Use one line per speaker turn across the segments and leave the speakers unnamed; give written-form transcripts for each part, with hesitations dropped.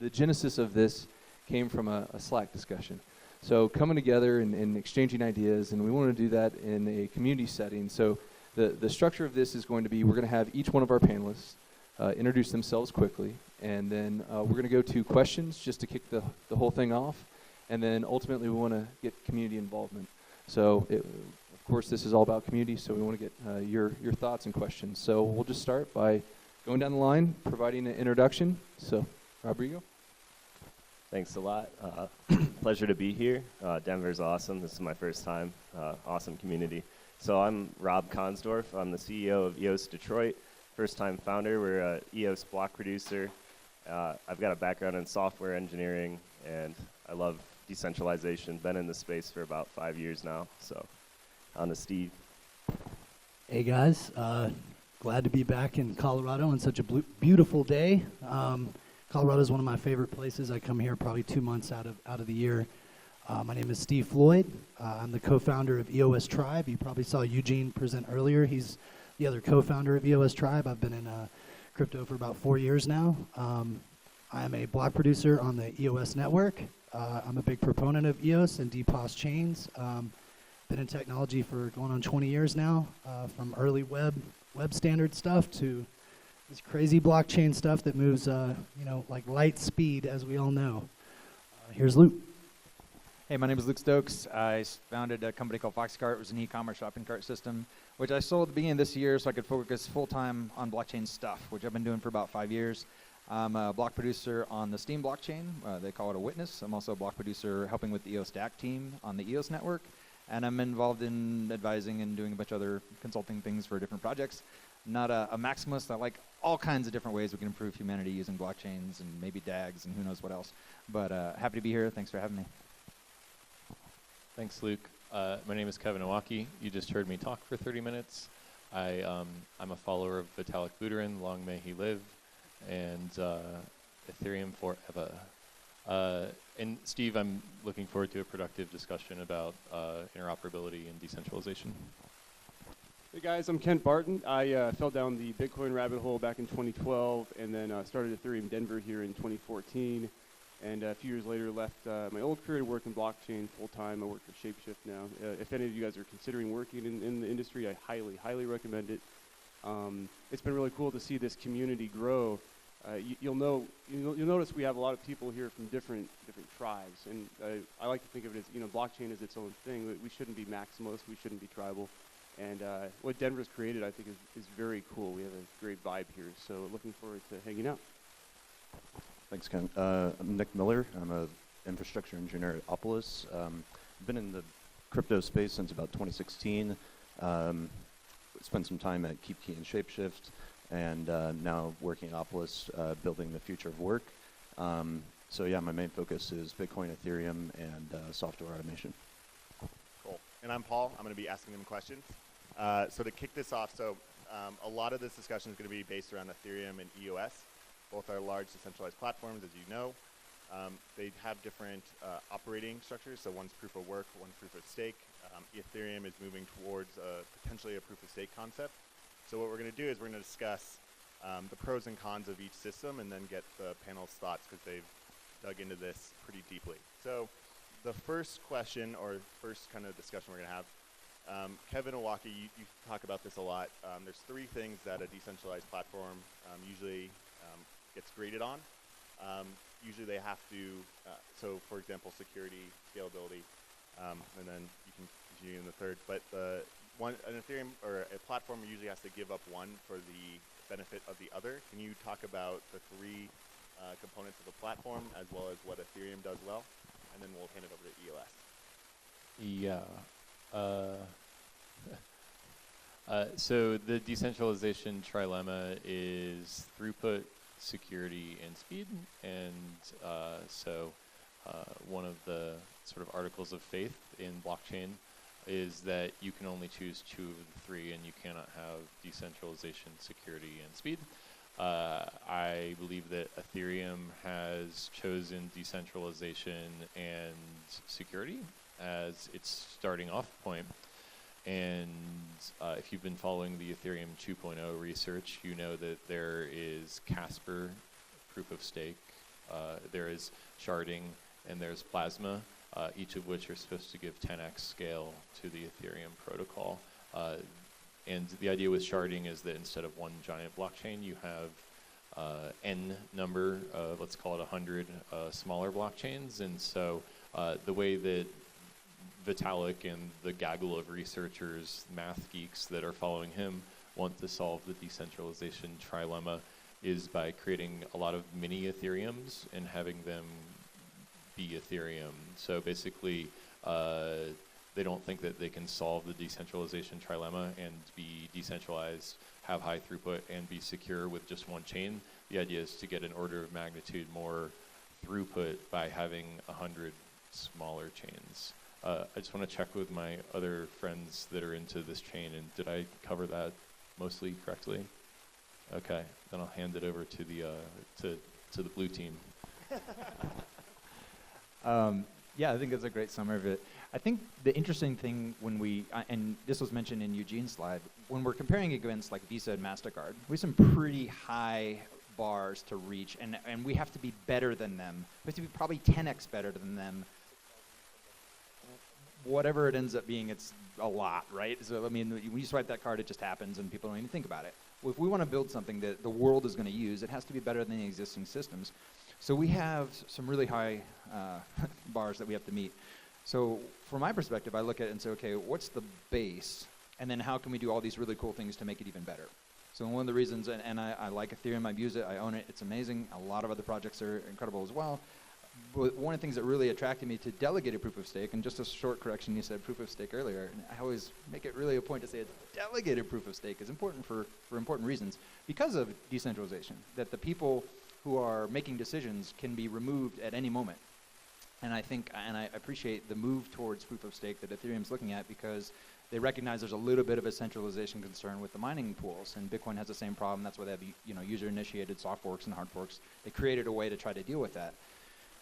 The genesis of this came from a Slack discussion. So coming together and exchanging ideas, and we want to do that in a community setting. So the structure of this is going to be, we're going to have each one of our panelists introduce themselves quickly, and then we're going to go to questions just to kick the whole thing off, and then ultimately we want to get community involvement. So of course this is all about community, so we want to get your thoughts and questions. So we'll just start by going down the line, providing an introduction. So Rodrigo.
Thanks a lot. Pleasure to be here. Denver's awesome. This is my first time. Awesome community. So I'm Rob Konsdorf. I'm the CEO of EOS Detroit. First time founder. We're a EOS block producer. I've got a background in software engineering, and I love decentralization. Been in the space for about 5 years now. So on to Steve.
Hey guys, glad to be back in Colorado on such a beautiful day. Colorado is one of my favorite places. I come here probably 2 months out of the year. My name is Steve Floyd. I'm the co-founder of EOS Tribe. You probably saw Eugene present earlier. He's the other co-founder of EOS Tribe. I've been in crypto for about 4 years now. I am a block producer on the EOS network. I'm a big proponent of EOS and DPoS chains. Been in technology for going on 20 years now, from early web standard stuff to this crazy blockchain stuff that moves, like light speed, as we all know. Here's Luke.
Hey, my name is Luke Stokes. I founded a company called FoxyCart. It was an e-commerce shopping cart system, which I sold at the beginning of this year so I could focus full-time on blockchain stuff, which I've been doing for about 5 years. I'm a block producer on the STEEM blockchain. They call it a witness. I'm also a block producer helping with the eosDAC team on the EOS network. And I'm involved in advising and doing a bunch of other consulting things for different projects. Not a maximalist. I like all kinds of different ways we can improve humanity using blockchains and maybe DAGs and who knows what else. But happy to be here. Thanks for having me.
Thanks, Luke. My name is Kevin Owocki. You just heard me talk for 30 minutes. I'm a follower of Vitalik Buterin, long may he live, and Ethereum forever. And Steve, I'm looking forward to a productive discussion about interoperability and decentralization.
Hey guys, I'm Kent Barton. I fell down the Bitcoin rabbit hole back in 2012 and then started ETHEREUM here in 2014. And a few years later left my old career to work in blockchain full-time. I work for Shapeshift now. If any of you guys are considering working in the industry, I highly recommend it. It's been really cool to see this community grow. You'll notice we have a lot of people here from different tribes, and I like to think of it as, blockchain is its own thing. We shouldn't be maximalist. We shouldn't be tribal. And what Denver's created, I think, is very cool. We have a great vibe here, so looking forward to hanging out.
Thanks, Ken. I'm Nick Miller. I'm an infrastructure engineer at Opolis. I've been in the crypto space since about 2016. Spent some time at KeepKey and Shapeshift, and now working at Opolis, building the future of work. So yeah, my main focus is Bitcoin, Ethereum, and software automation.
Cool. And I'm Paul. I'm going to be asking them questions. So to kick this off, a lot of this discussion is going to be based around Ethereum and EOS. Both are large decentralized platforms, as you know. They have different operating structures. So one's proof of work, one's proof of stake. Ethereum is moving towards potentially a proof of stake concept. So what we're going to do is we're going to discuss the pros and cons of each system and then get the panel's thoughts because they've dug into this pretty deeply. So the first question or first kind of discussion we're going to have, Kevin Owocki, you talk about this a lot. There's three things that a decentralized platform usually gets graded on. Usually they have to, so for example, security, scalability, and then you can continue in the third. But an Ethereum or a platform usually has to give up one for the benefit of the other. Can you talk about the three components of the platform as well as what Ethereum does well? And then we'll hand it over to EOS.
Yeah. So the decentralization trilemma is throughput, security, and speed. And one of the sort of articles of faith in blockchain is that you can only choose two of the three, and you cannot have decentralization, security, and speed. I believe that Ethereum has chosen decentralization and security as its starting off point. And if you've been following the Ethereum 2.0 research, you know that there is Casper proof of stake, There is sharding and there's plasma, each of which are supposed to give 10x scale to the Ethereum protocol. And the idea with sharding is that instead of one giant blockchain, you have n number of, let's call it 100 smaller blockchains. And so the way that Vitalik and the gaggle of researchers, math geeks that are following him want to solve the decentralization trilemma is by creating a lot of mini Ethereums and having them be Ethereum. So basically, they don't think that they can solve the decentralization trilemma and be decentralized, have high throughput, and be secure with just one chain. The idea is to get an order of magnitude more throughput by having 100 smaller chains. I just want to check with my other friends that are into this chain, and did I cover that mostly correctly? Okay, then I'll hand it over to the to the blue team.
Yeah, I think that's a great summary of it. I think the interesting thing when we, and this was mentioned in Eugene's slide, when we're comparing against like Visa and MasterCard, we have some pretty high bars to reach, and we have to be better than them. We have to be probably 10x better than them. Whatever it ends up being, it's a lot, right? So, I mean, when you swipe that card, it just happens, and people don't even think about it. Well, if we want to build something that the world is going to use, it has to be better than the existing systems. So we have some really high bars that we have to meet. So from my perspective, I look at it and say, okay, what's the base? And then how can we do all these really cool things to make it even better? So one of the reasons, and I like Ethereum, I've used it, I own it, it's amazing. A lot of other projects are incredible as well. But one of the things that really attracted me to delegated proof of stake, and just a short correction, you said proof of stake earlier, and I always make it really a point to say a delegated proof of stake is important for important reasons because of decentralization, that the people who are making decisions can be removed at any moment. And I think, and I appreciate the move towards proof of stake that Ethereum's looking at, because they recognize there's a little bit of a centralization concern with the mining pools, and Bitcoin has the same problem. That's why they have user-initiated soft forks and hard forks. They created a way to try to deal with that.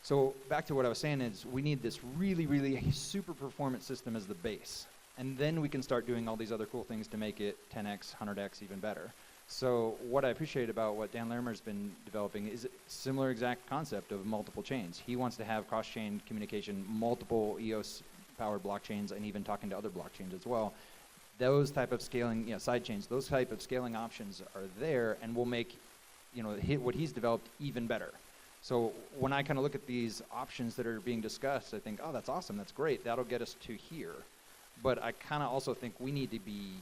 So back to what I was saying is we need this really, really super performance system as the base. And then we can start doing all these other cool things to make it 10x, 100x even better. So what I appreciate about what Dan Larimer's been developing is a similar exact concept of multiple chains. He wants to have cross-chain communication, multiple EOS-powered blockchains, and even talking to other blockchains as well. Those type of scaling, side chains, those type of scaling options are there and will make, what he's developed even better. So when I kind of look at these options that are being discussed, I think, oh, that's awesome, that's great, that'll get us to here. But I kind of also think we need to be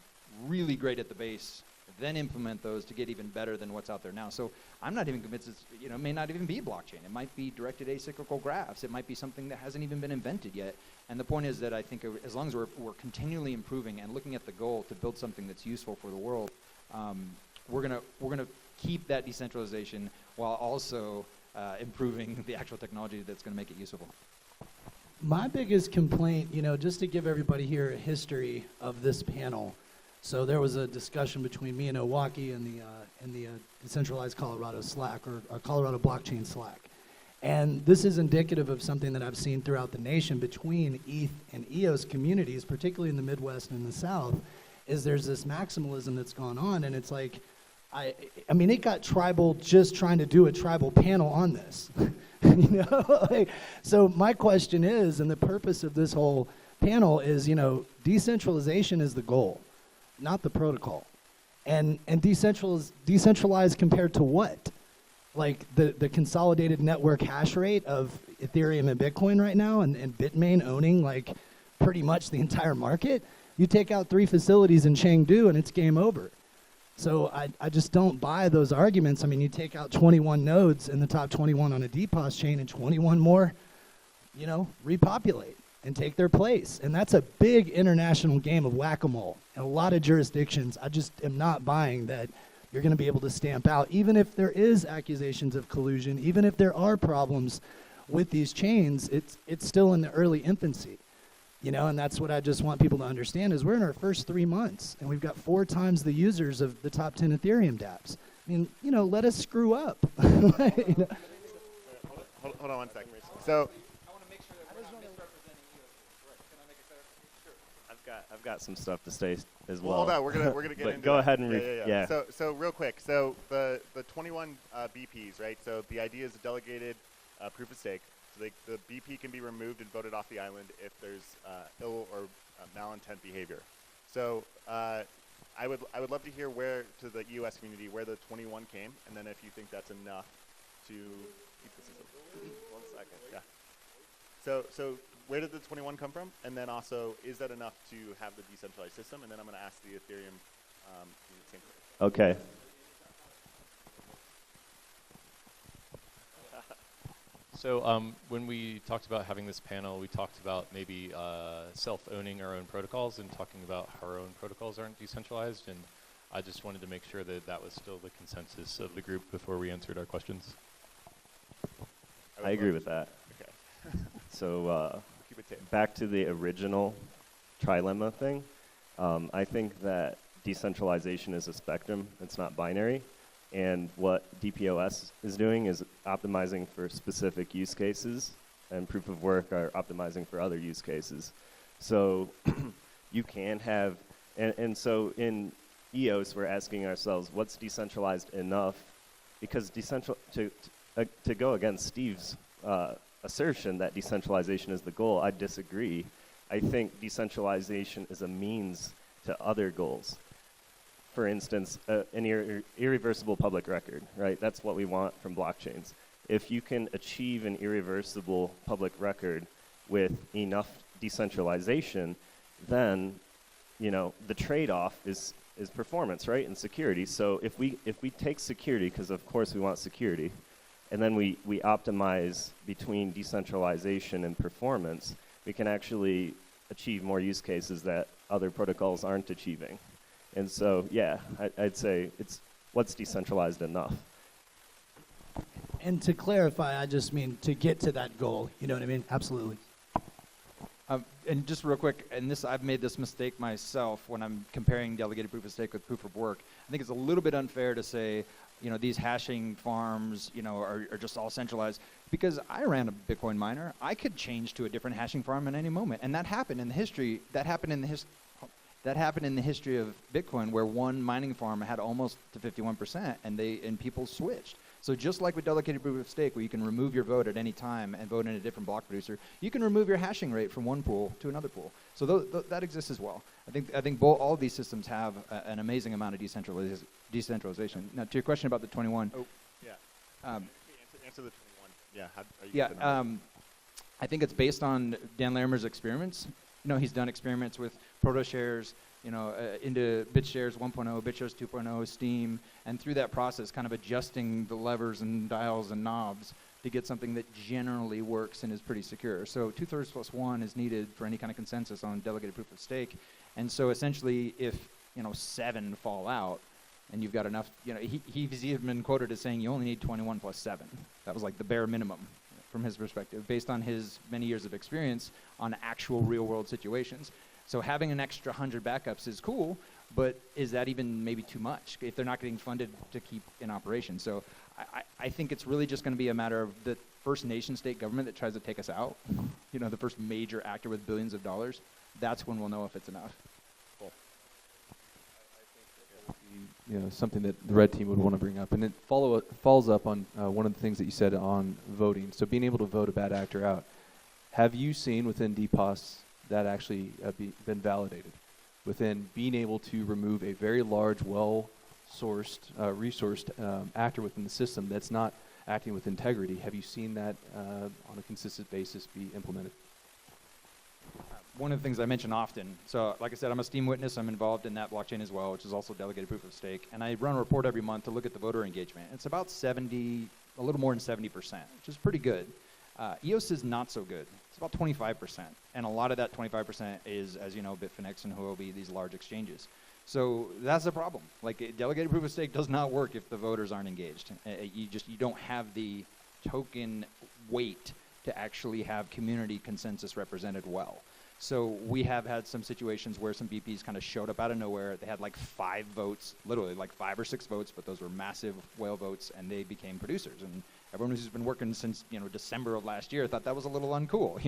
really great at the base, then implement those to get even better than what's out there now. So I'm not even convinced it's, it may not even be blockchain. It might be directed acyclical graphs. It might be something that hasn't even been invented yet. And the point is that I think as long as we're continually improving and looking at the goal to build something that's useful for the world, we're gonna keep that decentralization while also improving the actual technology that's going to make it usable.
My biggest complaint, just to give everybody here a history of this panel. So there was a discussion between me and Owocki and the Decentralized Colorado Slack, or Colorado Blockchain Slack. And this is indicative of something that I've seen throughout the nation between ETH and EOS communities, particularly in the Midwest and the South, is there's this maximalism that's gone on, and it's like, I mean, it got tribal just trying to do a tribal panel on this. So my question is, and the purpose of this whole panel is, decentralization is the goal, not the protocol. And decentralized compared to what? Like the consolidated network hash rate of Ethereum and Bitcoin right now, and Bitmain owning like pretty much the entire market? You take out 3 facilities in Chengdu and it's game over. So I just don't buy those arguments. I mean, you take out 21 nodes in the top 21 on a DPoS chain and 21 more, repopulate and take their place. And that's a big international game of whack-a-mole. In a lot of jurisdictions, I just am not buying that you're going to be able to stamp out, even if there is accusations of collusion, even if there are problems with these chains, it's still in the early infancy. And that's what I just want people to understand is we're in our first 3 months, and we've got 4 times the users of the top 10 Ethereum dApps. I mean, let us screw up.
Hold on one second. So
I want to make sure that we're not misrepresenting EOS. Right. Can I make a clarification? Sure.
I've got some stuff to say as well.
Hold on, we're gonna get
but
into
go
that.
ahead and
So real quick, so the 21 BPs, right? So the idea is a delegated proof of stake. So the BP can be removed and voted off the island if there's ill or malintent behavior. So I would love to hear to the EOS community where the 21 came, and then if you think that's enough to keep the system. 1 second, yeah. So where did the 21 come from? And then also, is that enough to have the decentralized system? And then I'm going to ask the Ethereum same thing.
Okay.
So when we talked about having this panel, we talked about maybe self-owning our own protocols and talking about how our own protocols aren't decentralized. And I just wanted to make sure that that was still the consensus of the group before we answered our questions.
I agree with that.
Okay.
So
Keep it tape.
back to the original trilemma thing, I think that decentralization is a spectrum. It's not binary. And what DPoS is doing is optimizing for specific use cases, and proof of work are optimizing for other use cases. So you can have, and so in EOS, we're asking ourselves, what's decentralized enough? Because to go against Steve's assertion that decentralization is the goal, I disagree. I think decentralization is a means to other goals. For instance, an irreversible public record, right? That's what we want from blockchains. If you can achieve an irreversible public record with enough decentralization, then the trade-off is performance, right, and security. So if we take security, because of course we want security, and then we optimize between decentralization and performance, we can actually achieve more use cases that other protocols aren't achieving. And so, yeah, I'd say it's what's decentralized enough.
And to clarify, I just mean to get to that goal. You know what I mean? Absolutely.
And just real quick, and I've made this mistake myself when I'm comparing delegated proof of stake with proof of work. I think it's a little bit unfair to say, these hashing farms, are just all centralized. Because I ran a Bitcoin miner, I could change to a different hashing farm at any moment, and that happened in the history. That happened in the history of Bitcoin, where one mining farm had almost to 51%, and people switched. So just like with delegated proof of stake, where you can remove your vote at any time and vote in a different block producer, you can remove your hashing rate from one pool to another pool. So that exists as well. I think all of these systems have an amazing amount of decentralization. Now, to your question about the 21.
Oh, yeah. Answer the 21. Yeah. How are you
Yeah.
getting that?
I think it's based on Dan Larimer's experiments. He's done experiments with proto shares, into BitShares 1.0, BitShares 2.0, Steem, and through that process, kind of adjusting the levers and dials and knobs to get something that generally works and is pretty secure. So 2/3 plus 1 is needed for any kind of consensus on delegated proof of stake. And so essentially, if 7 fall out, and you've got enough, he's even been quoted as saying you only need 21 plus 7. That was like the bare minimum from his perspective, based on his many years of experience on actual real-world situations. So having an extra 100 backups is cool, but is that even maybe too much if they're not getting funded to keep in operation? So I think it's really just going to be a matter of the first nation-state government that tries to take us out, the first major actor with billions of dollars. That's when we'll know if it's enough.
Cool.
Something that the red team would want to bring up, and it follows up on one of the things that you said on voting. So being able to vote a bad actor out. Have you seen within DPoS that actually been validated within being able to remove a very large, well-sourced, resourced actor within the system that's not acting with integrity? Have you seen that on a consistent basis be implemented?
One of the things I mention often, so like I said, I'm a STEEM Witness. I'm involved in that blockchain as well, which is also delegated proof of stake. And I run a report every month to look at the voter engagement. It's about 70, a little more than 70%, which is pretty good. EOS is not so good. It's about 25%. And a lot of that 25% is, as you know, Bitfinex and Huobi, these large exchanges. So that's the problem. Like, delegated proof of stake does not work if the voters aren't engaged. You don't have the token weight to actually have community consensus represented well. So we have had some situations where some BPs kind of showed up out of nowhere. They had like 5 votes, literally like 5 or 6 votes, but those were massive whale votes, and they became producers. And everyone who's been working since December of last year thought that was a little uncool.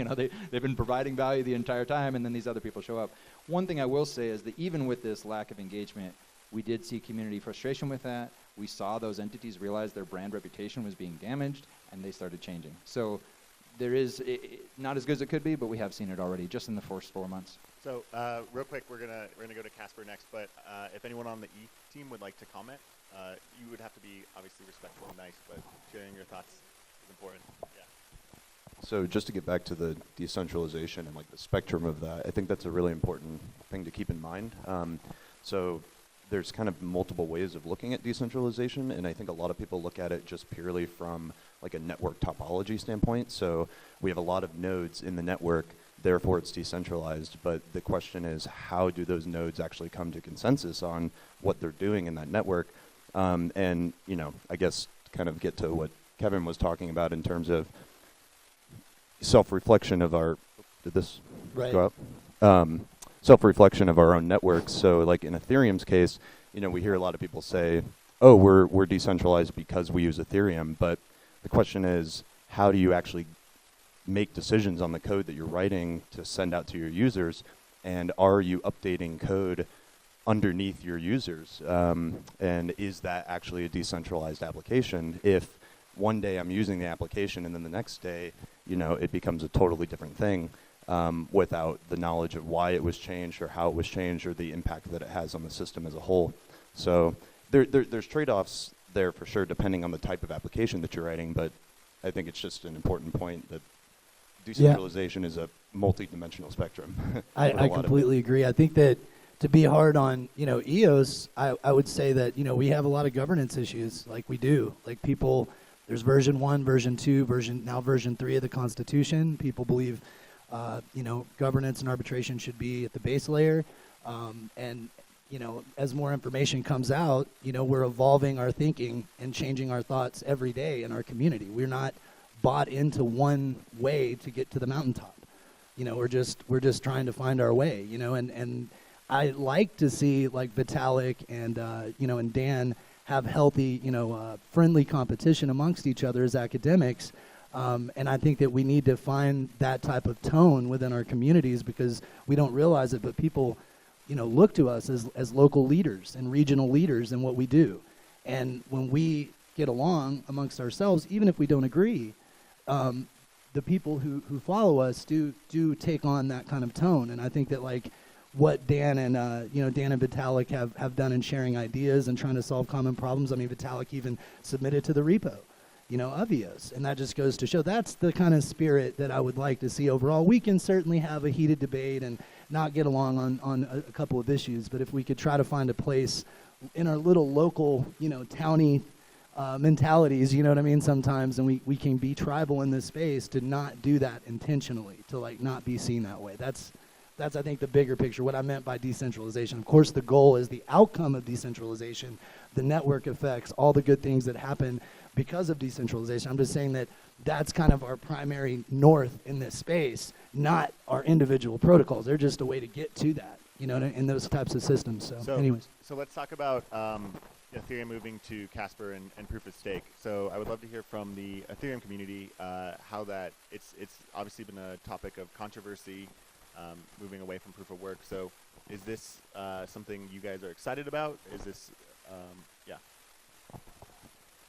They've been providing value the entire time, and then these other people show up. One thing I will say is that even with this lack of engagement, we did see community frustration with that. we saw those entities realize their brand reputation was being damaged, and they started changing. So there is, not as good as it could be, but we have seen it already just in the first 4 months.
So real quick, we're gonna go to Casper next, but if anyone on the E team would like to comment, you would have to be obviously respectful and nice, but sharing your thoughts is important. Yeah.
So just to get back to the decentralization and like the spectrum of that, I think that's a really important thing to keep in mind. So there's kind of multiple ways of looking at decentralization, and I think a lot of people look at it just purely from like a network topology standpoint. So we have a lot of nodes in the network, therefore it's decentralized, but the question is, how do those nodes actually come to consensus on what they're doing in that network? And, you know, I guess kind of get to what Kevin was talking about in terms of self-reflection of our, did this go up? Self-reflection of our own networks. So like in Ethereum's case, you know, we hear a lot of people say, oh, we're decentralized because we use Ethereum, but the question is, how do you actually make decisions on the code that you're writing to send out to your users, and are you updating code underneath your users? And is that actually a decentralized application if one day I'm using the application and then the next day, you know, it becomes a totally different thing without the knowledge of why it was changed or how it was changed or the impact that it has on the system as a whole. So there's trade-offs there for sure depending on the type of application that you're writing, but I think it's just an important point that decentralization is a multi-dimensional spectrum.
I completely agree. I think that to be hard on, you know, EOS, I would say that, you know, we have a lot of governance issues, like we do. Like people, there's version 1, version 2, now version 3 of the Constitution. People believe, you know, governance and arbitration should be at the base layer. And, you know, as more information comes out, you know, we're evolving our thinking and changing our thoughts every day in our community. We're not bought into one way to get to the mountaintop. You know, we're just trying to find our way, you know, and I like to see like Vitalik and, you know, and Dan have healthy, you know, friendly competition amongst each other as academics. And I think that we need to find that type of tone within our communities because we don't realize it, but people, you know, look to us as local leaders and regional leaders in what we do. And when we get along amongst ourselves, even if we don't agree, the people who follow us do take on that kind of tone. And I think that like what Dan and you know, Dan and Vitalik have done in sharing ideas and trying to solve common problems. I mean, Vitalik even submitted to the repo, you know, of EOS, and that just goes to show that's the kind of spirit that I would like to see overall. We can certainly have a heated debate and not get along on a couple of issues, but if we could try to find a place in our little local, you know, towny mentalities, you know what I mean, sometimes, and we can be tribal in this space to not do that intentionally, to like not be seen that way. That's I think the bigger picture, what I meant by decentralization. Of course, the goal is the outcome of decentralization, the network effects, all the good things that happen because of decentralization. I'm just saying that that's kind of our primary north in this space, not our individual protocols. They're just a way to get to that, you know, in those types of systems. So anyways.
So let's talk about Ethereum moving to Casper and proof of stake. So I would love to hear from the Ethereum community how that it's obviously been a topic of controversy, moving away from proof of work. So is this something you guys are excited about? Is this, yeah.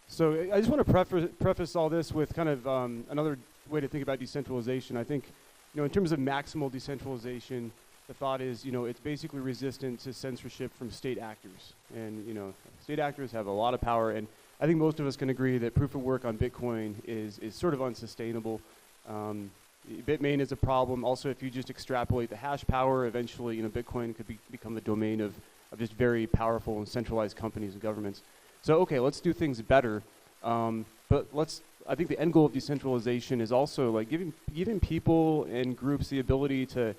So I just want to preface all this with kind of another way to think about decentralization. I think, you know, in terms of maximal decentralization, the thought is, you know, it's basically resistant to censorship from state actors. And, you know, state actors have a lot of power. And I think most of us can agree that proof of work on Bitcoin is sort of unsustainable. Bitmain is a problem. Also, if you just extrapolate the hash power, eventually, you know, Bitcoin could become the domain of just very powerful and centralized companies and governments. So, okay, let's do things better. But I think the end goal of decentralization is also like giving people and groups the ability to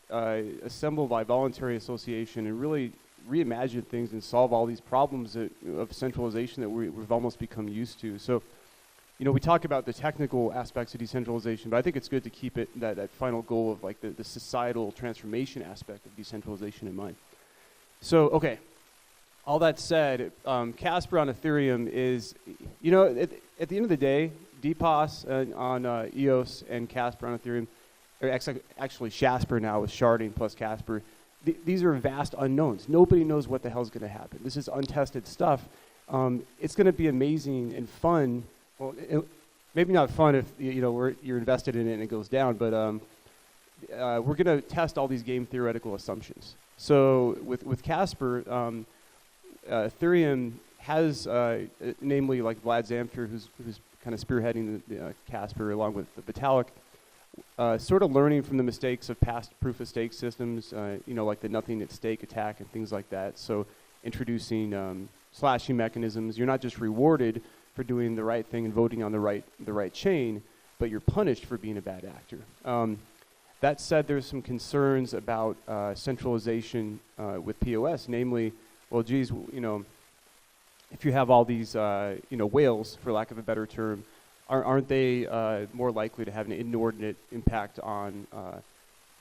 assemble by voluntary association and really reimagine things and solve all these problems of centralization that we've almost become used to. So, you know, we talk about the technical aspects of decentralization, but I think it's good to keep it that final goal of like the societal transformation aspect of decentralization in mind. So, okay. All that said, Casper on Ethereum is, you know, at the end of the day, DPoS on EOS and Casper on Ethereum, or actually Shasper now with sharding plus Casper, these are vast unknowns. Nobody knows what the hell is going to happen. This is untested stuff. it's going to be amazing and fun. Well, maybe not fun if you're invested in it and it goes down, but we're going to test all these game theoretical assumptions. So with Casper, Ethereum has, namely like Vlad Zamfir, who's kind of spearheading the Casper along with the Vitalik, sort of learning from the mistakes of past proof of stake systems, like the nothing at stake attack and things like that. So introducing slashing mechanisms. You're not just rewarded for doing the right thing and voting on the right chain, but you're punished for being a bad actor. That said, there's some concerns about centralization with POS, namely, well, geez, if you have all these, whales, for lack of a better term, aren't they more likely to have an inordinate impact on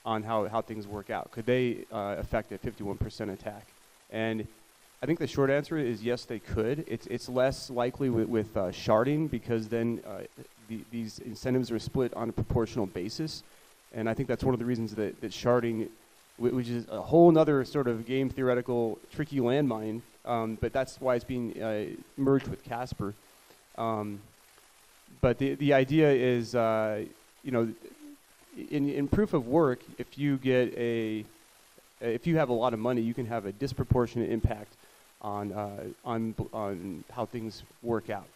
how things work out? Could they affect a 51% attack? And I think the short answer is yes, they could. It's less likely with sharding, because then these incentives are split on a proportional basis. And I think that's one of the reasons that sharding, which is a whole other sort of game theoretical tricky landmine, but that's why it's being merged with Casper. But the idea is, in proof of work, if you have a lot of money, you can have a disproportionate impact on how things work out.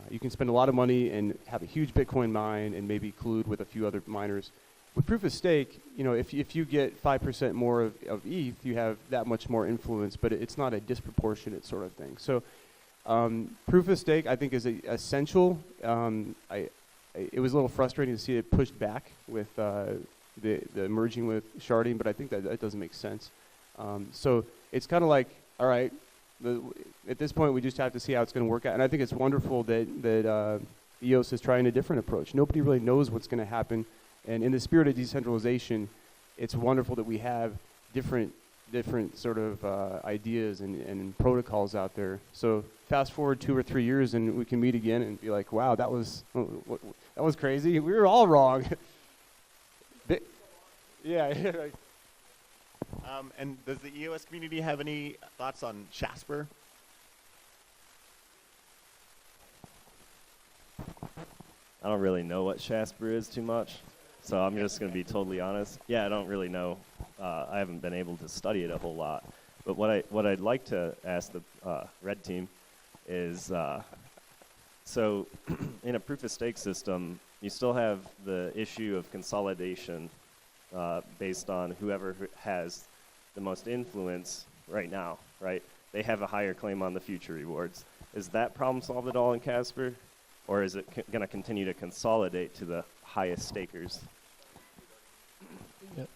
You can spend a lot of money and have a huge Bitcoin mine and maybe collude with a few other miners. With proof of stake, if you get 5% more of ETH, you have that much more influence, but it's not a disproportionate sort of thing. So proof of stake, I think, is essential. It was a little frustrating to see it pushed back with the merging with sharding, but I think that doesn't make sense. So it's kind of like, all right, at this point, we just have to see how it's going to work out. And I think it's wonderful that EOS is trying a different approach. Nobody really knows what's going to happen. And in the spirit of decentralization, it's wonderful that we have different sort of ideas and protocols out there. So fast forward 2 or 3 years, and we can meet again and be like, "Wow, that was crazy. We were all wrong." Yeah.
And does the EOS community have any thoughts on Casper?
I don't really know what Casper is too much, so I'm just going to be totally honest. Yeah, I don't really know. I haven't been able to study it a whole lot. But what I'd like to ask the red team is, so in a proof of stake system, you still have the issue of consolidation based on whoever has the most influence right now, right? They have a higher claim on the future rewards. Is that problem solved at all in Casper? Or is it going to continue to consolidate to the highest stakers?
Yep.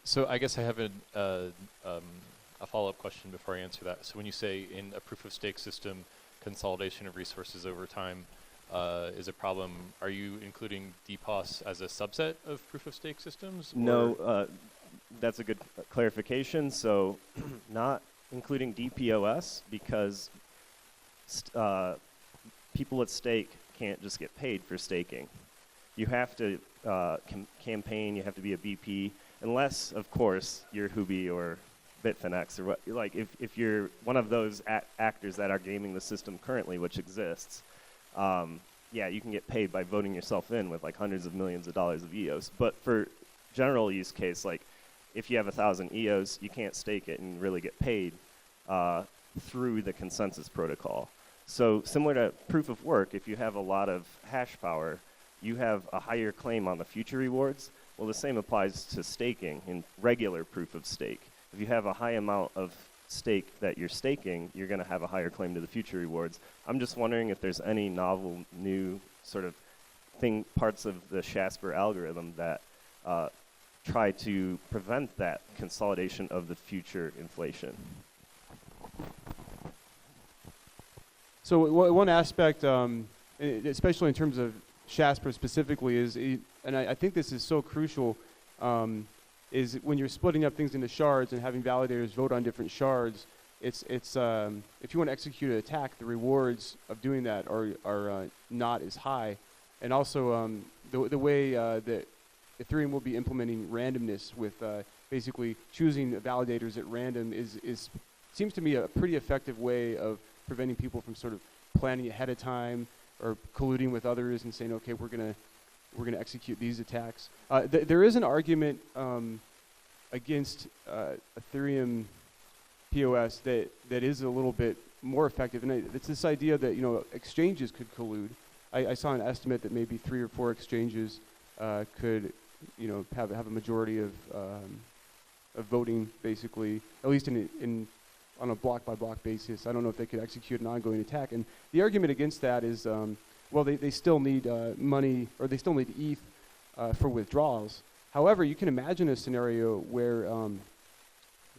So I guess I have a follow-up question before I answer that. So when you say in a proof of stake system, consolidation of resources over time is a problem, are you including DPoS as a subset of proof of stake systems?
No, that's a good clarification. So not including DPoS, because people at stake can't just get paid for staking. You have to campaign, you have to be a BP, unless, of course, you're Huobi or Bitfinex, or what. Like if you're one of those actors that are gaming the system currently, which exists, yeah, you can get paid by voting yourself in with like hundreds of millions of dollars of EOS. But for general use case, like if you have 1,000 EOS, you can't stake it and really get paid through the consensus protocol. So similar to proof of work, if you have a lot of hash power, you have a higher claim on the future rewards. Well, the same applies to staking in regular proof of stake. If you have a high amount of stake that you're staking, you're going to have a higher claim to the future rewards. I'm just wondering if there's any novel, new sort of parts of the Casper algorithm that try to prevent that consolidation of the future inflation.
So one aspect, especially in terms of Casper specifically, is, and I think this is so crucial, is when you're splitting up things into shards and having validators vote on different shards, it's if you want to execute an attack, the rewards of doing that are not as high. And also the way that Ethereum will be implementing randomness with basically choosing validators at random is seems to me a pretty effective way of preventing people from sort of planning ahead of time or colluding with others and saying, okay, we're gonna execute these attacks. There is an argument against Ethereum POS that is a little bit more effective, and it's this idea that exchanges could collude. I saw an estimate that maybe 3 or 4 exchanges could have a majority of voting, basically, at least on a block by block basis. I don't know if they could execute an ongoing attack. And the argument against that is, well, they still need money, or they still need ETH for withdrawals. However, you can imagine a scenario where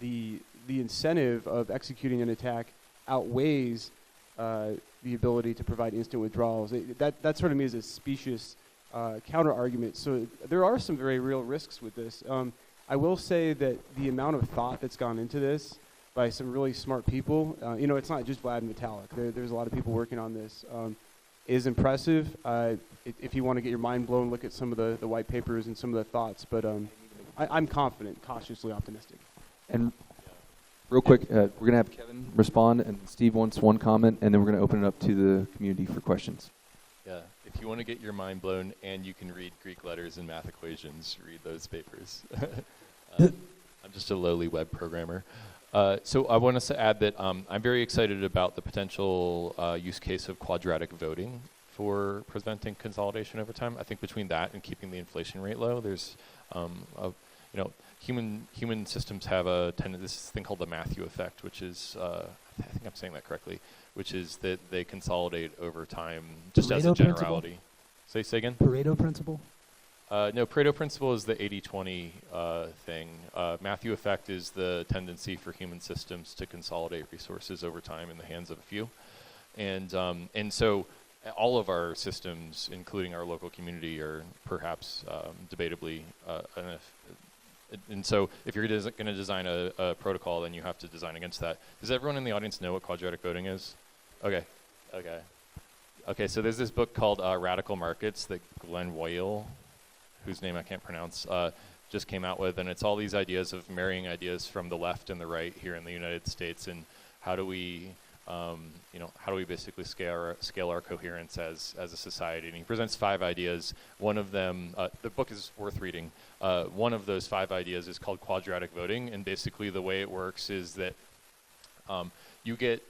the incentive of executing an attack outweighs the ability to provide instant withdrawals. That sort of me is a specious counter argument. So there are some very real risks with this. I will say that the amount of thought that's gone into this by some really smart people, it's not just Vlad and Vitalik. There's a lot of people working on this. Is impressive. If you want to get your mind blown, look at some of the white papers and some of the thoughts. But I'm confident, cautiously optimistic.
And real quick, we're going to have Kevin respond, and Steve wants one comment, and then we're going to open it up to the community for questions.
Yeah, if you want to get your mind blown and you can read Greek letters and math equations, read those papers. I'm just a lowly web programmer. So I want us to add that I'm very excited about the potential use case of quadratic voting for preventing consolidation over time. I think between that and keeping the inflation rate low, there's, human systems have this thing called the Matthew effect, which is, I think I'm saying that correctly, which is that they consolidate over time, just
Pareto
as a generality. Say again?
Pareto principle?
No, Pareto principle is the 80-20 thing. Matthew effect is the tendency for human systems to consolidate resources over time in the hands of a few. And so all of our systems, including our local community, are perhaps debatably and so if you're going to design a protocol, then you have to design against that. Does everyone in the audience know what quadratic voting is? Okay, so there's this book called Radical Markets that Glenn Whale, whose name I can't pronounce, just came out with, and it's all these ideas of marrying ideas from the left and the right here in the United States, and how do we, basically scale our coherence as a society? And he presents 5 ideas. One of them, the book is worth reading. One of those 5 ideas is called quadratic voting, and basically the way it works is that you get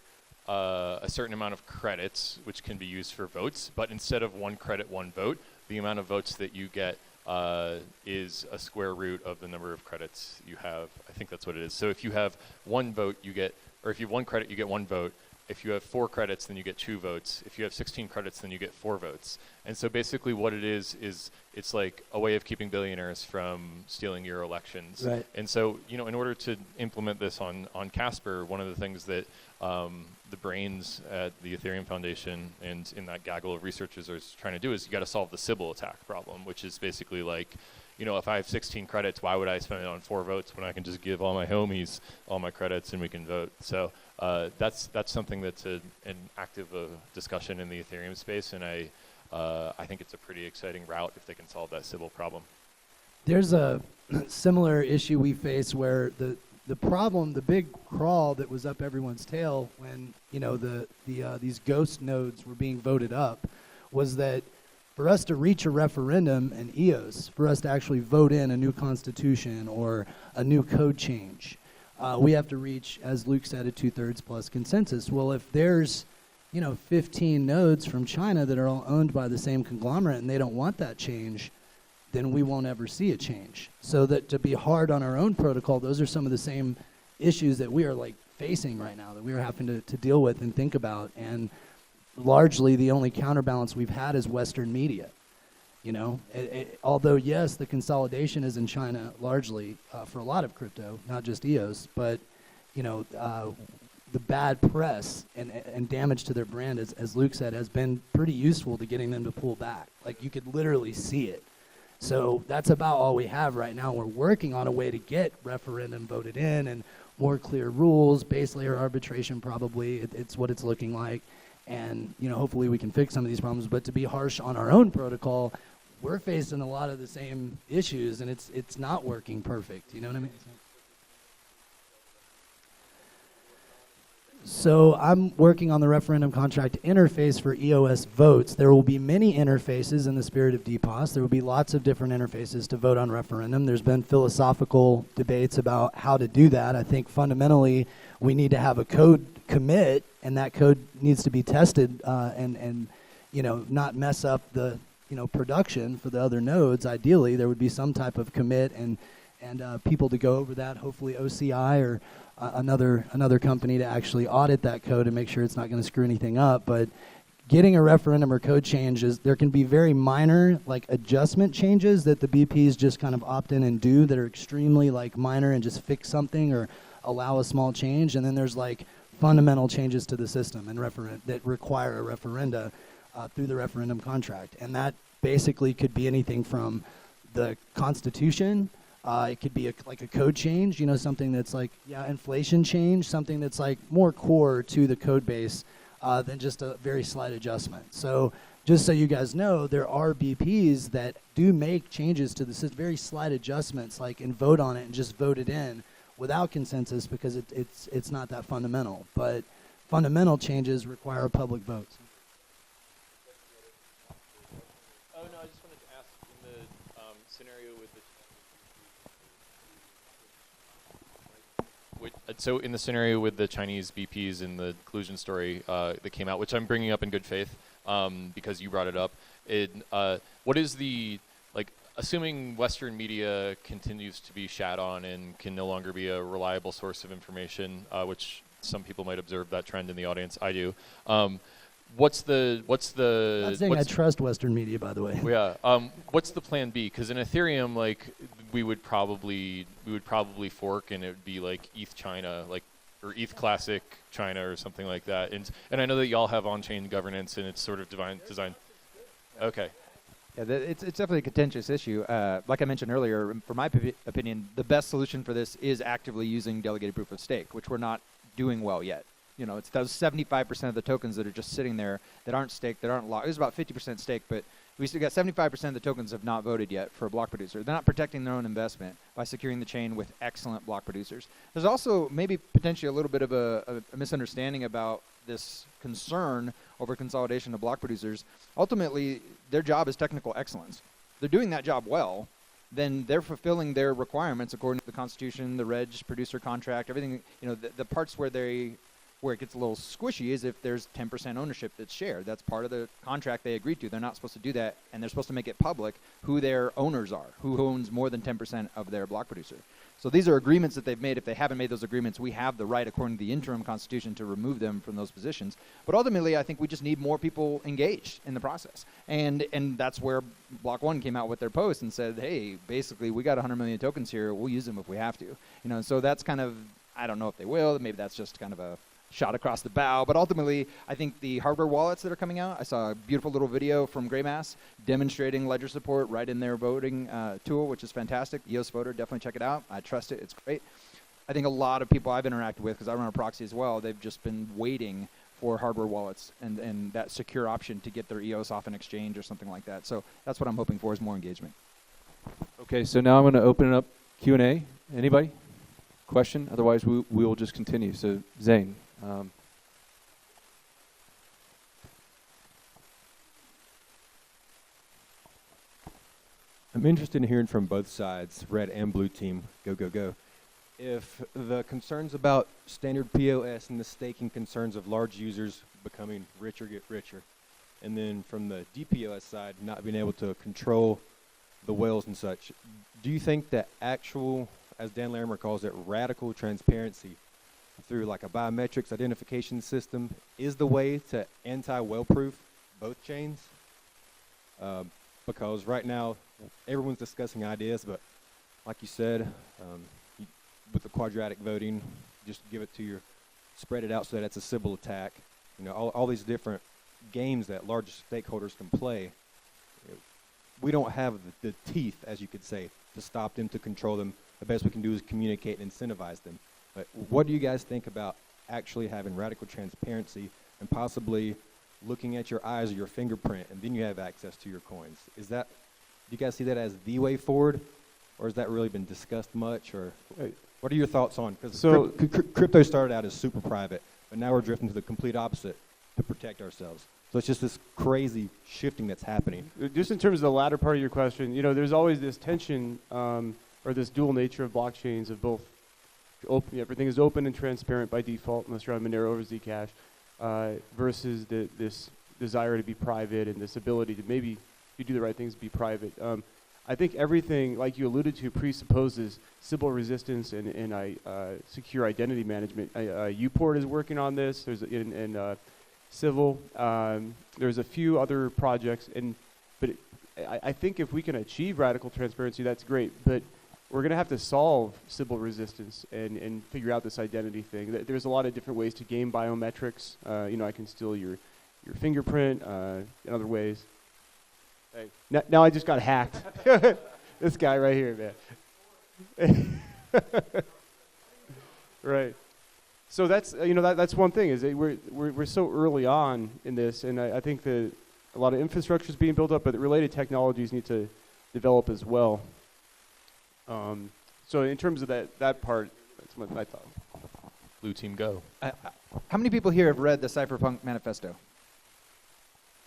a certain amount of credits, which can be used for votes, but instead of 1 credit, 1 vote, the amount of votes that you get is a square root of the number of credits you have. I think that's what it is. So if you have 1 vote, you get, or if you have 1 credit, you get 1 vote. If you have 4 credits, then you get 2 votes. If you have 16 credits, then you get 4 votes. And so basically what it is it's like a way of keeping billionaires from stealing your elections.
Right.
And so, in order to implement this on Casper, one of the things that the brains at the Ethereum Foundation and in that gaggle of researchers are trying to do is you got to solve the Sybil attack problem, which is basically like, if I have 16 credits, why would I spend it on 4 votes when I can just give all my homies all my credits and we can vote? So that's something that's an active discussion in the Ethereum space, and I think it's a pretty exciting route if they can solve that Sybil problem.
There's a similar issue we face where the problem, the big crawl that was up everyone's tail when these ghost nodes were being voted up, was that for us to reach a referendum in EOS, for us to actually vote in a new constitution or a new code change, we have to reach, as Luke said, a 2/3 plus consensus. Well, if there's 15 nodes from China that are all owned by the same conglomerate and they don't want that change, then we won't ever see a change. So that to be hard on our own protocol, those are some of the same issues that we are facing right now, that we are having to deal with and think about. And largely the only counterbalance we've had is Western media. Although yes, the consolidation is in China largely for a lot of crypto, not just EOS, but the bad press and damage to their brand, as Luke said, has been pretty useful to getting them to pull back. You could literally see it. So that's about all we have right now. We're working on a way to get referendum voted in and more clear rules, base layer arbitration probably, it's what it's looking like. And hopefully we can fix some of these problems, but to be harsh on our own protocol, we're facing a lot of the same issues, and it's not working perfect. You know what I mean? So I'm working on the referendum contract interface for EOS votes. There will be many interfaces in the spirit of DPoS. There will be lots of different interfaces to vote on referendum. There's been philosophical debates about how to do that. I think fundamentally we need to have a code commit, and that code needs to be tested and not mess up the production for the other nodes. Ideally, there would be some type of commit and people to go over that. Hopefully, OCI or another company to actually audit that code and make sure it's not going to screw anything up. But getting a referendum or code changes, there can be very minor adjustment changes that the BPs just kind of opt in and do that are extremely minor and just fix something or allow a small change. And then there's fundamental changes to the system and that require a referenda through the referendum contract. And that basically could be anything from the Constitution. It could be a code change, something that's inflation change, something that's more core to the code base than just a very slight adjustment. So just so you guys know, there are BPs that do make changes to the system, very slight adjustments, and vote on it and just vote it in without consensus because it's not that fundamental. But fundamental changes require a public vote.
Oh, no, I just wanted to ask in the scenario with so in the scenario with the Chinese BPs in the collusion story that came out, which I'm bringing up in good faith because you brought it up, what is the, assuming Western media continues to be shat on and can no longer be a reliable source of information, which some people might observe that trend in the audience, I do. What's the
Not saying I trust Western media, by the way.
Yeah. What's the plan B? Because in Ethereum, we would probably fork, and it would be ETH China, or ETH Classic China, or something like that. And I know that y'all have on-chain governance, and it's sort of designed. Okay.
Yeah, it's definitely a contentious issue. Like I mentioned earlier, from my opinion, the best solution for this is actively using delegated proof of stake, which we're not doing well yet. It's those 75% of the tokens that are just sitting there that aren't staked, that aren't locked. It was about 50% staked, but we still got 75% of the tokens have not voted yet for a block producer. They're not protecting their own investment by securing the chain with excellent block producers. There's also maybe potentially a little bit of a misunderstanding about this concern over consolidation of block producers. Ultimately, their job is technical excellence. They're doing that job well, then they're fulfilling their requirements according to the Constitution, the reg, producer contract, everything. The parts where it gets a little squishy is if there's 10% ownership that's shared. That's part of the contract they agreed to. They're not supposed to do that, and they're supposed to make it public who their owners are, who owns more than 10% of their block producer. So these are agreements that they've made. If they haven't made those agreements, we have the right, according to the interim constitution, to remove them from those positions. But ultimately, I think we just need more people engaged in the process. And that's where Block One came out with their post and said, hey, basically, we got 100 million tokens here. We'll use them if we have to. So that's kind of, I don't know if they will. Maybe that's just kind of a shot across the bow, but ultimately, I think the hardware wallets that are coming out, I saw a beautiful little video from Greymass demonstrating ledger support right in their voting tool, which is fantastic. EOS Voter, definitely check it out. I trust it. It's great. I think a lot of people I've interacted with, because I run a proxy as well, they've just been waiting for hardware wallets and that secure option to get their EOS off an exchange or something like that. So that's what I'm hoping for, is more engagement.
Okay, so now I'm going to open it up Q&A. Anybody? Question? Otherwise, we will just continue. So, Zane.
I'm interested in hearing from both sides, red and blue team. Go, go, go. If the concerns about standard POS and the staking concerns of large users becoming richer get richer, and then from the DPoS side, not being able to control the whales and such, do you think that actual, as Dan Larimer calls it, radical transparency through a biometrics identification system is the way to anti-whale-proof both chains? Because right now, everyone's discussing ideas, but like you said, with the quadratic voting, just give it to spread it out so that it's a Sybil attack. All these different games that large stakeholders can play. We don't have the teeth, as you could say, to stop them, to control them. The best we can do is communicate and incentivize them. But what do you guys think about actually having radical transparency and possibly looking at your eyes or your fingerprint, and then you have access to your coins? Do you guys see that as the way forward, or has that really been discussed much? Or what are your thoughts on? Because crypto started out as super private, but now we're drifting to the complete opposite to protect ourselves. So it's just this crazy shifting that's happening.
Just in terms of the latter part of your question, there's always this tension or this dual nature of blockchains of both everything is open and transparent by default unless you're on Monero over Zcash, versus this desire to be private and this ability to maybe, if you do the right things, be private. I think everything, like you alluded to, presupposes Sybil resistance and secure identity management. Uport is working on this. There's Civil. There's a few other projects, but I think if we can achieve radical transparency, that's great. But we're going to have to solve Sybil resistance and figure out this identity thing. There's a lot of different ways to game biometrics. I can steal your fingerprint in other ways. Hey, now I just got hacked. This guy right here, man. Right. So that's that's one thing is that we're so early on in this, and I think that a lot of infrastructure is being built up, but the related technologies need to develop as well. So in terms of that part, that's what I thought.
Blue team go.
How many people here have read the Cypherpunk Manifesto?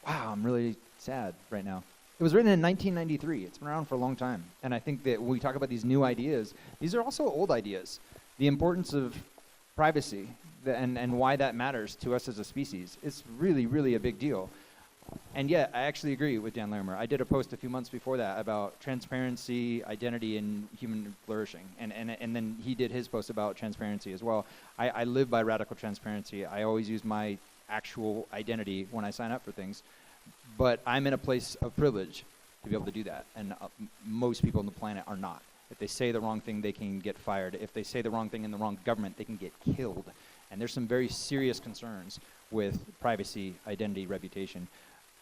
Wow, I'm really sad right now. It was written in 1993. It's been around for a long time. And I think that when we talk about these new ideas, these are also old ideas. The importance of privacy and why that matters to us as a species, it's really, really a big deal. And yet, I actually agree with Dan Larimer. I did a post a few months before that about transparency, identity, and human flourishing. And then he did his post about transparency as well. I live by radical transparency. I always use my actual identity when I sign up for things. But I'm in a place of privilege to be able to do that. And most people on the planet are not. If they say the wrong thing, they can get fired. If they say the wrong thing in the wrong government, they can get killed. And there's some very serious concerns with privacy, identity, reputation.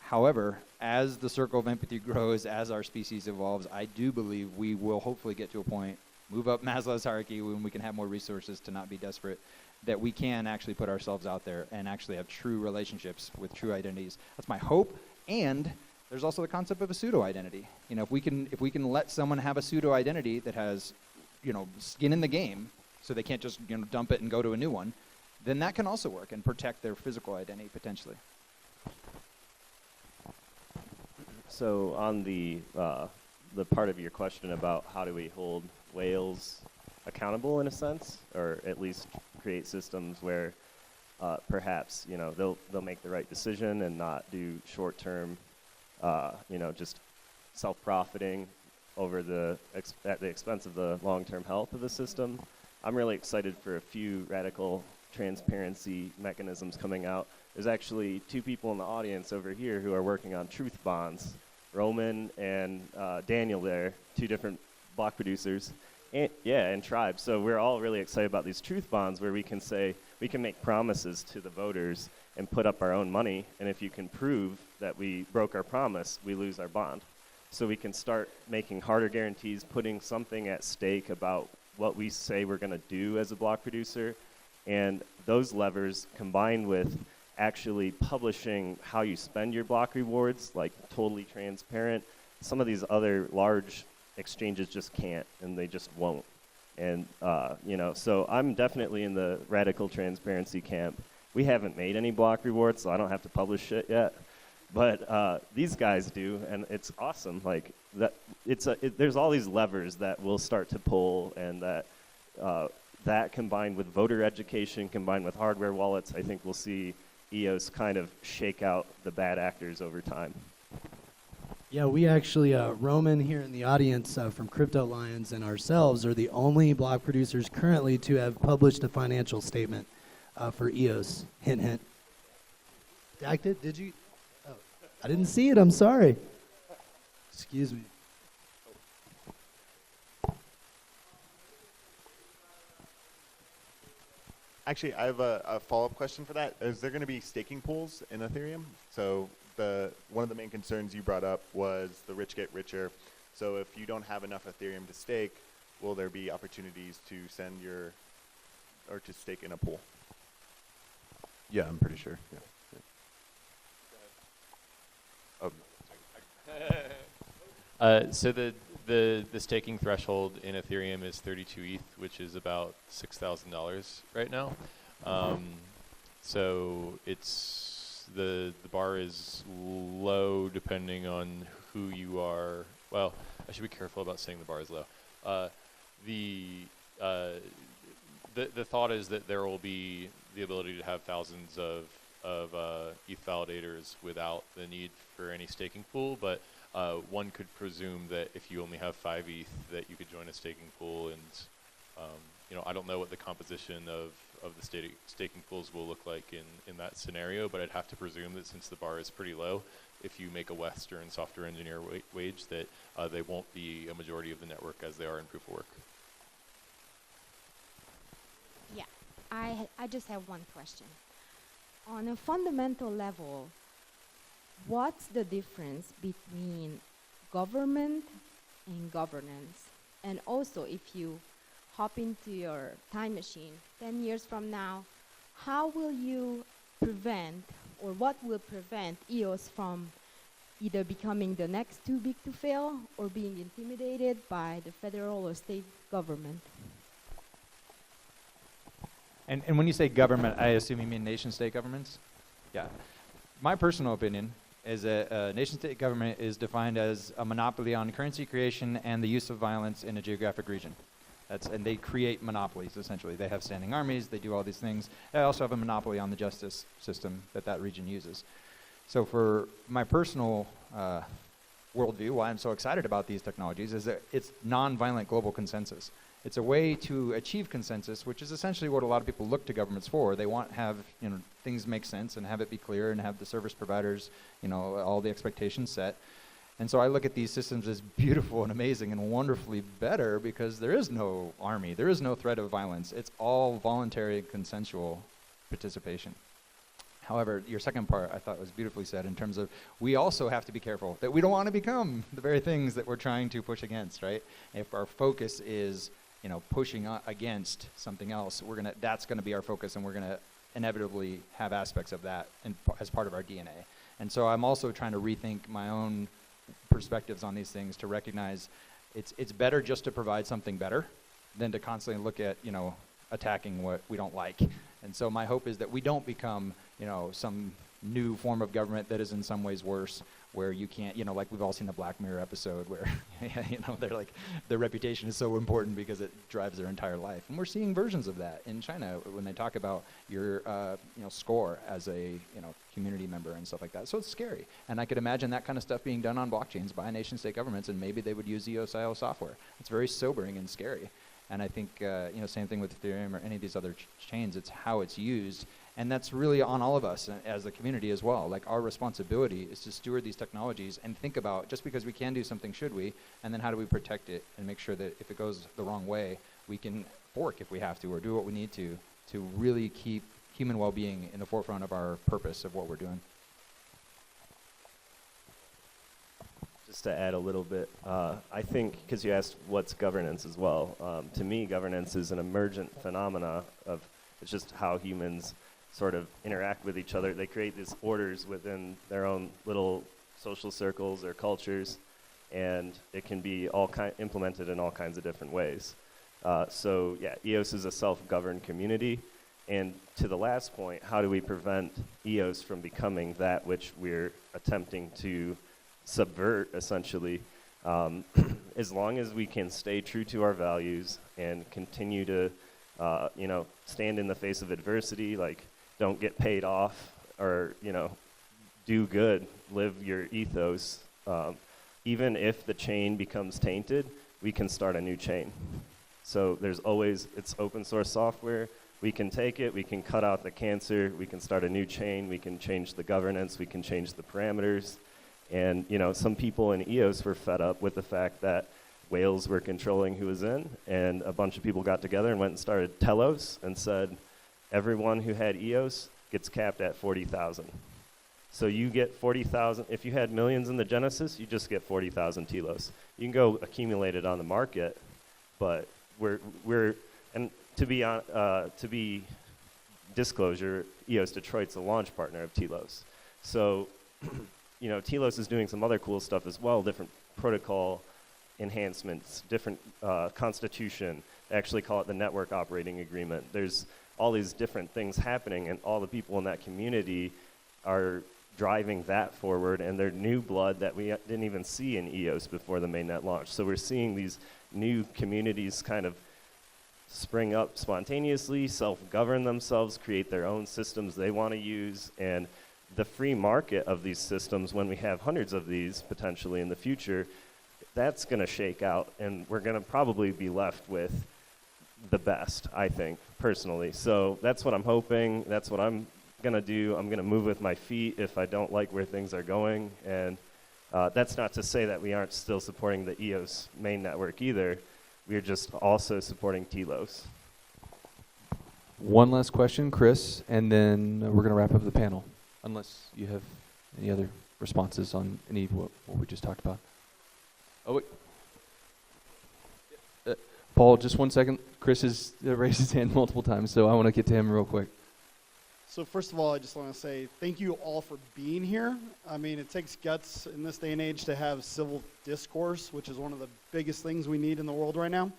However, as the circle of empathy grows, as our species evolves, I do believe we will hopefully get to a point, move up Maslow's hierarchy when we can have more resources to not be desperate, that we can actually put ourselves out there and actually have true relationships with true identities. That's my hope. And there's also the concept of a pseudo-identity. If we can let someone have a pseudo-identity that has, skin in the game, so they can't just dump it and go to a new one, then that can also work and protect their physical identity potentially.
So on the part of your question about how do we hold whales accountable in a sense, or at least create systems where perhaps they'll make the right decision and not do short-term, just self-profiting over at the expense of the long-term health of the system. I'm really excited for a few radical transparency mechanisms coming out. There's actually two people in the audience over here who are working on truth bonds, Roman and Daniel there, two different block producers, and tribes. So we're all really excited about these truth bonds where we can say, we can make promises to the voters and put up our own money, and if you can prove that we broke our promise, we lose our bond. So we can start making harder guarantees, putting something at stake about what we say we're going to do as a block producer, and those levers combined with actually publishing how you spend your block rewards, like totally transparent. Some of these other large exchanges just can't, and they just won't. And, so I'm definitely in the radical transparency camp. We haven't made any block rewards, so I don't have to publish shit yet. But these guys do, and it's awesome. Like that, there's all these levers that we'll start to pull, and that combined with voter education, combined with hardware wallets, I think we'll see EOS kind of shake out the bad actors over time.
Yeah, we actually, Roman here in the audience from Crypto Lions and ourselves are the only block producers currently to have published a financial statement for EOS. Hint, hint. Dacked it? Did you? Oh, I didn't see it. I'm sorry. Excuse me.
Actually, I have a follow-up question for that. Is there going to be staking pools in Ethereum? So one of the main concerns you brought up was the rich get richer. So if you don't have enough Ethereum to stake, will there be opportunities to to stake in a pool?
Yeah, I'm pretty sure. Yeah.
So the staking threshold in Ethereum is 32 ETH, which is about $6,000 right now. So it's the bar is low depending on who you are. Well, I should be careful about saying the bar is low. The thought is that there will be the ability to have thousands of ETH validators without the need for any staking pool, but one could presume that if you only have 5 ETH, that you could join a staking pool, and I don't know what the composition of the staking pools will look like in that scenario, but I'd have to presume that since the bar is pretty low, if you make a Western software engineer wage, that they won't be a majority of the network as they are in proof of work.
Yeah, I just have one question. On a fundamental level, what's the difference between government and governance? And also, if you hop into your time machine 10 years from now, how will you prevent, or what will prevent EOS from either becoming the next too big to fail or being intimidated by the federal or state government?
And when you say government, I assume you mean nation-state governments? Yeah. My personal opinion is that a nation-state government is defined as a monopoly on currency creation and the use of violence in a geographic region. And they create monopolies, essentially. They have standing armies, they do all these things. They also have a monopoly on the justice system that region uses. So for my personal worldview, why I'm so excited about these technologies is that it's non-violent global consensus. It's a way to achieve consensus, which is essentially what a lot of people look to governments for. They want to have things make sense and have it be clear and have the service providers, all the expectations set. And so I look at these systems as beautiful and amazing and wonderfully better because there is no army, there is no threat of violence. It's all voluntary and consensual participation. However, your second part I thought was beautifully said in terms of we also have to be careful that we don't want to become the very things that we're trying to push against, right? If our focus is pushing against something else, that's gonna be our focus, and we're gonna inevitably have aspects of that as part of our DNA. And so I'm also trying to rethink my own perspectives on these things to recognize it's better just to provide something better than to constantly look at attacking what we don't like. And so my hope is that we don't become some new form of government that is in some ways worse, where you can't, like we've all seen the Black Mirror episode where, they're like, their reputation is so important because it drives their entire life. And we're seeing versions of that in China when they talk about your, score as a, community member and stuff like that. So it's scary. And I could imagine that kind of stuff being done on blockchains by nation-state governments, and maybe they would use EOS-IO software. It's very sobering and scary. And I think, same thing with Ethereum or any of these other chains, it's how it's used. And that's really on all of us as the community as well. Like, our responsibility is to steward these technologies and think about, just because we can do something, should we? And then how do we protect it and make sure that if it goes the wrong way, we can fork if we have to, or do what we need to really keep human well-being in the forefront of our purpose of what we're doing.
Just to add a little bit, I think, because you asked what's governance as well, to me governance is an emergent phenomena of, it's just how humans sort of interact with each other. They create these orders within their own little social circles or cultures, and it can be implemented in all kinds of different ways. So yeah, EOS is a self-governed community, and to the last point, how do we prevent EOS from becoming that which we're attempting to subvert, essentially? As long as we can stay true to our values and continue to stand in the face of adversity, like don't get paid off, or do good, live your ethos. Even if the chain becomes tainted, we can start a new chain. So there's always, it's open source software. We can take it, we can cut out the cancer, we can start a new chain, we can change the governance, we can change the parameters. And some people in EOS were fed up with the fact that whales were controlling who was in, and a bunch of people got together and went and started Telos and said, everyone who had EOS gets capped at 40,000. So you get 40,000. If you had millions in the Genesis, you just get 40,000 Telos. You can go accumulate it on the market, but and to be disclosure, EOS Detroit's a launch partner of Telos. So Telos is doing some other cool stuff as well, different protocol enhancements, different constitution. They actually call it the network operating agreement. There's all these different things happening, and all the people in that community are driving that forward, and they're new blood that we didn't even see in EOS before the mainnet launch. So we're seeing these new communities kind of spring up spontaneously, self-govern themselves, create their own systems they want to use, and the free market of these systems, when we have hundreds of these potentially in the future, that's going to shake out, and we're going to probably be left with the best, I think, personally. So that's what I'm hoping. That's what I'm going to do. I'm going to move with my feet if I don't like where things are going, and that's not to say that we aren't still supporting the EOS main network either. We're just also supporting TLOS.
One last question, Chris, and then we're going to wrap up the panel, unless you have any other responses on any of what we just talked about. Oh, wait. Paul, just 1 second. Chris has raised his hand multiple times, so I want to get to him real quick.
So first of all, I just want to say thank you all for being here. I mean, it takes guts in this day and age to have civil discourse, which is one of the biggest things we need in the world right now.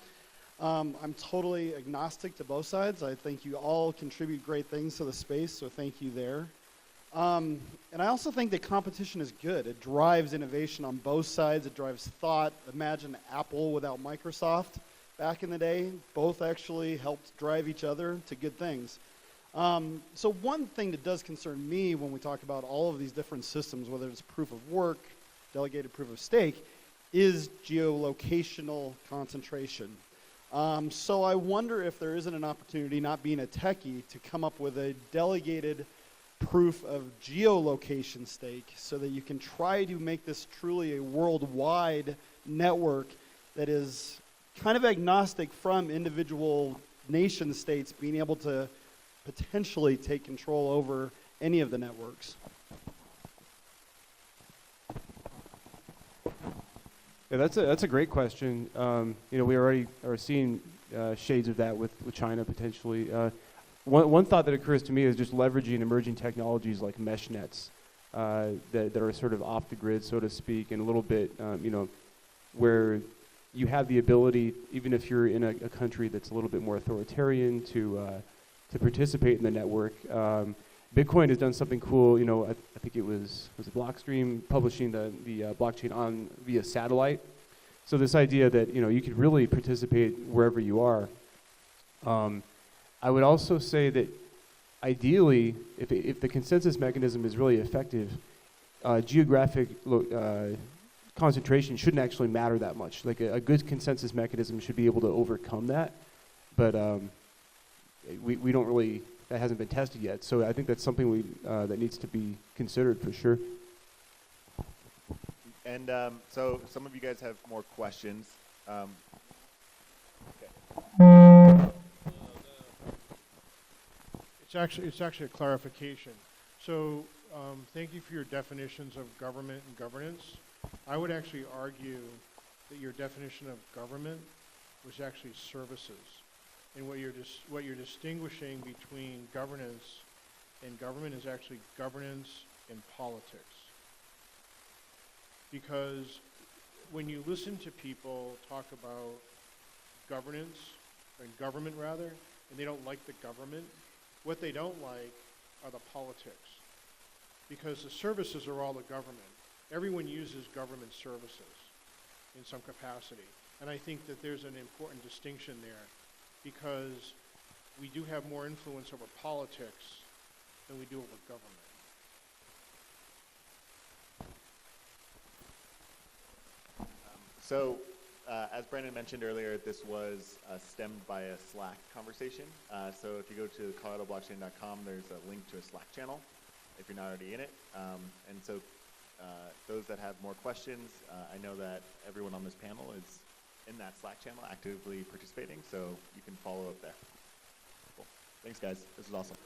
I'm totally agnostic to both sides. I think you all contribute great things to the space, so thank you there. And I also think that competition is good. It drives innovation on both sides. It drives thought. Imagine Apple without Microsoft back in the day. Both actually helped drive each other to good things. So one thing that does concern me when we talk about all of these different systems, whether it's proof of work, delegated proof of stake, is geolocational concentration. So I wonder if there isn't an opportunity, not being a techie, to come up with a delegated proof of geolocation stake so that you can try to make this truly a worldwide network that is kind of agnostic from individual nation states being able to potentially take control over any of the networks.
Yeah, that's a great question. You know, we already are seeing shades of that with China potentially. One thought that occurs to me is just leveraging emerging technologies like mesh nets that are sort of off the grid, so to speak, and a little bit, you know, where you have the ability, even if you're in a country that's a little bit more authoritarian, to participate in the network. Bitcoin has done something cool. You know, I think it was Blockstream publishing the blockchain via satellite. So this idea that, you know, you could really participate wherever you are. I would also say that ideally, if the consensus mechanism is really effective, geographic concentration shouldn't actually matter that much. Like a good consensus mechanism should be able to overcome that, but we don't really. That hasn't been tested yet. So I think that's something that needs to be considered for sure.
And so some of you guys have more questions. Okay.
It's actually a clarification. So thank you for your definitions of government and governance. I would actually argue that your definition of government was actually services. And what you're distinguishing between governance and government is actually governance and politics. Because when you listen to people talk about governance, or government rather, and they don't like the government, what they don't like are the politics. Because the services are all the government. Everyone uses government services in some capacity. And I think that there's an important distinction there, because we do have more influence over politics than we do over government.
So, as Brandon mentioned earlier, this was stemmed by a Slack conversation. So if you go to coloradoblockchain.com, there's a link to a Slack channel if you're not already in it. And so those that have more questions, I know that everyone on this panel is in that Slack channel actively participating, so you can follow up there. Cool. Thanks, guys. This is awesome.